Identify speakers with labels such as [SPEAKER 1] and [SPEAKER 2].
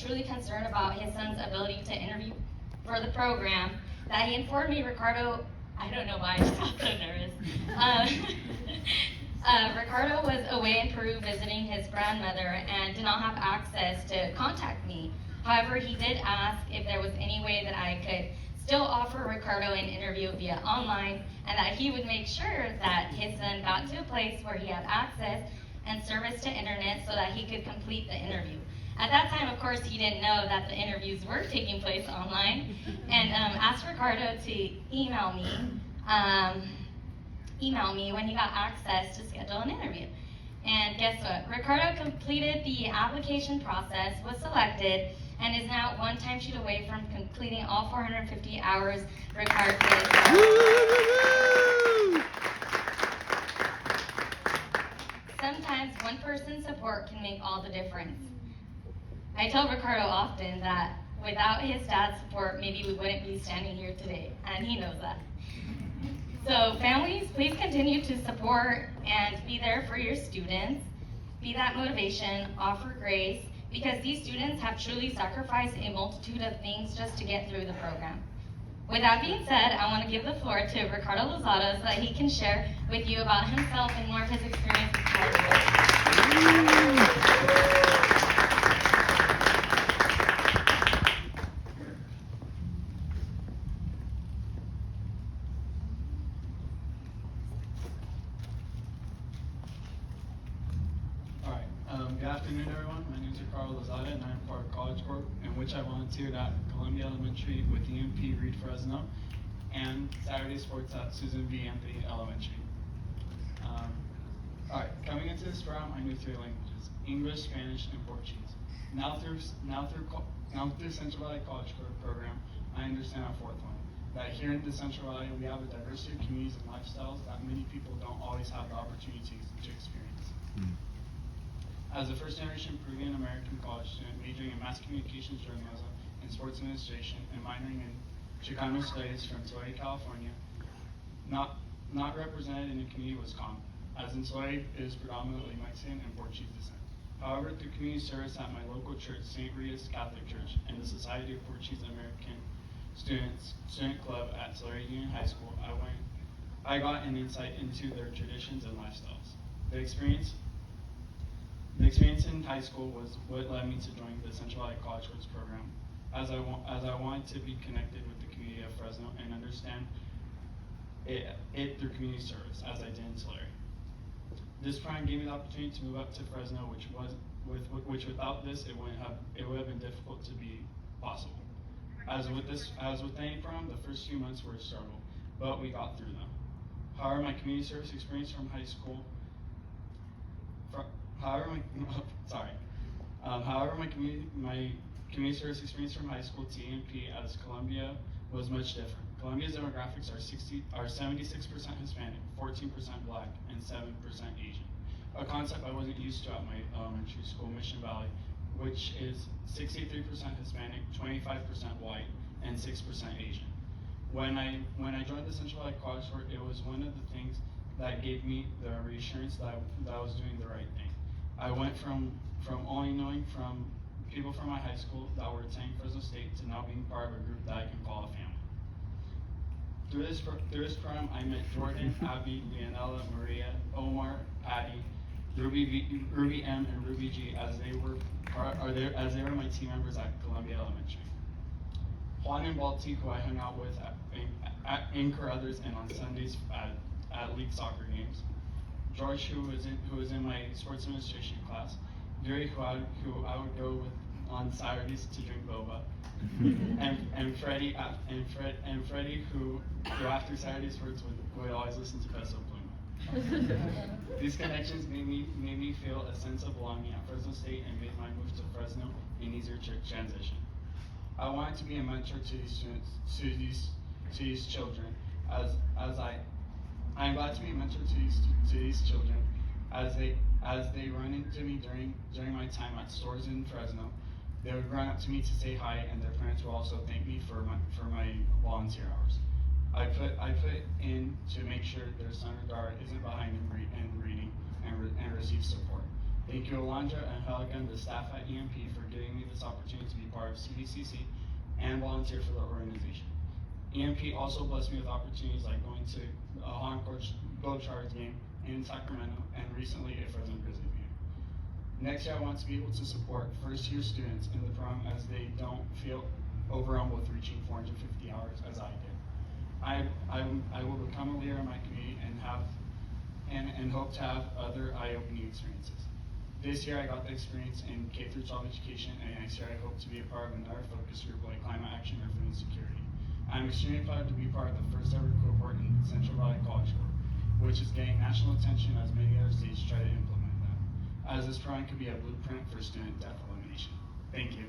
[SPEAKER 1] truly concerned about his son's ability to interview for the program that he informed me Ricardo, I don't know why I just got so nervous. Ricardo was away in Peru visiting his grandmother and did not have access to contact me. However, he did ask if there was any way that I could still offer Ricardo an interview via online, and that he would make sure that his son got to a place where he had access and service to internet so that he could complete the interview. At that time, of course, he didn't know that the interviews were taking place online, and asked Ricardo to email me when he got access to schedule an interview. And guess what? Ricardo completed the application process, was selected, and is now one timesheet away from completing all 450 hours required for this job. Sometimes one person's support can make all the difference. I tell Ricardo often that without his dad's support, maybe we wouldn't be standing here today, and he knows that. So families, please continue to support and be there for your students. Be that motivation, offer grace, because these students have truly sacrificed a multitude of things just to get through the program. With that being said, I want to give the floor to Ricardo Lozada so that he can share with you about himself and more of his experience with Corp.
[SPEAKER 2] Good afternoon, everyone. My name is Ricardo Lozada, and I'm part of College Corp, in which I volunteered at Columbia Elementary with EMP Reed Fresno, and Saturday sports at Susan B. Anthony Elementary. Alright, coming into this program, I knew 3 languages: English, Spanish, and Portuguese. Now through Central Valley College Corp program, I understand a 4th one. That here in the Central Valley, we have a diversity of communities and lifestyles that many people don't always have the opportunities to experience. As a first-generation Peruvian American college student majoring in mass communications journalism and sports administration and minoring in Chicano studies from Tulare, California, not represented in the community was common, as in Tulare is predominantly Mexican and Portuguese descent. However, through community service at my local church, St. Rita's Catholic Church, and the Society of Portuguese American Student Club at Tulare Union High School, I got an insight into their traditions and lifestyles. The experience in high school was what led me to join the Central Valley College Course program, as I wanted to be connected with the community of Fresno and understand it through community service, as I did in Tulare. This program gave me the opportunity to move up to Fresno, which without this it would have been difficult to be possible. As with any program, the first few months were a struggle, but we got through them. However, my community service experience from high school. However, my community service experience from high school to EMP as Columbia was much different. Columbia's demographics are 76% Hispanic, 14% Black, and 7% Asian. A concept I wasn't used to at my elementary school, Mission Valley, which is 63% Hispanic, 25% White, and 6% Asian. When I joined the Central Valley College Corp, it was one of the things that gave me the reassurance that I was doing the right thing. I went from only knowing from people from my high school that were attending Fresno State to now being part of a group that I can call a family. Through this program, I met Jordan, Abby, Leonella, Maria, Omar, Patty, Ruby M, and Ruby G as they were my team members at Columbia Elementary. Juan and Balti, who I hung out with in Carruthers and on Sundays at league soccer games. George, who was in my sports administration class. Yuri, who I would go with on Saturdays to drink boba. and Freddie, who after Saturday sports would always listen to Peso Pluma. These connections made me feel a sense of belonging at Fresno State and made my move to Fresno an easier transition. I wanted to be a mentor to these students, to these children, I'm glad to be a mentor to these children as they run into me during my time at stores in Fresno. They would run up to me to say hi, and their parents will also thank me for my volunteer hours. I put in to make sure their son or daughter isn't behind in reading and receive support. Thank you, Alondra and Helga and the staff at EMP for giving me this opportunity to be part of CDCC and volunteer for the organization. EMP also blessed me with opportunities like going to a Encore Globetrotters game in Sacramento and recently a Fresno Grizzly game. Next year, I want to be able to support first-year students in the program as they don't feel overwhelmed with reaching 450 hours as I did. I will become a leader in my community and hope to have other eye-opening experiences. This year, I got the experience in K-12 education, and next year, I hope to be a part of another focus group like climate action or food insecurity. I'm extremely proud to be part of the first ever cohort in Central Valley College Corp, which is getting national attention as many other states try to implement that, as this program could be a blueprint for student death elimination. Thank you.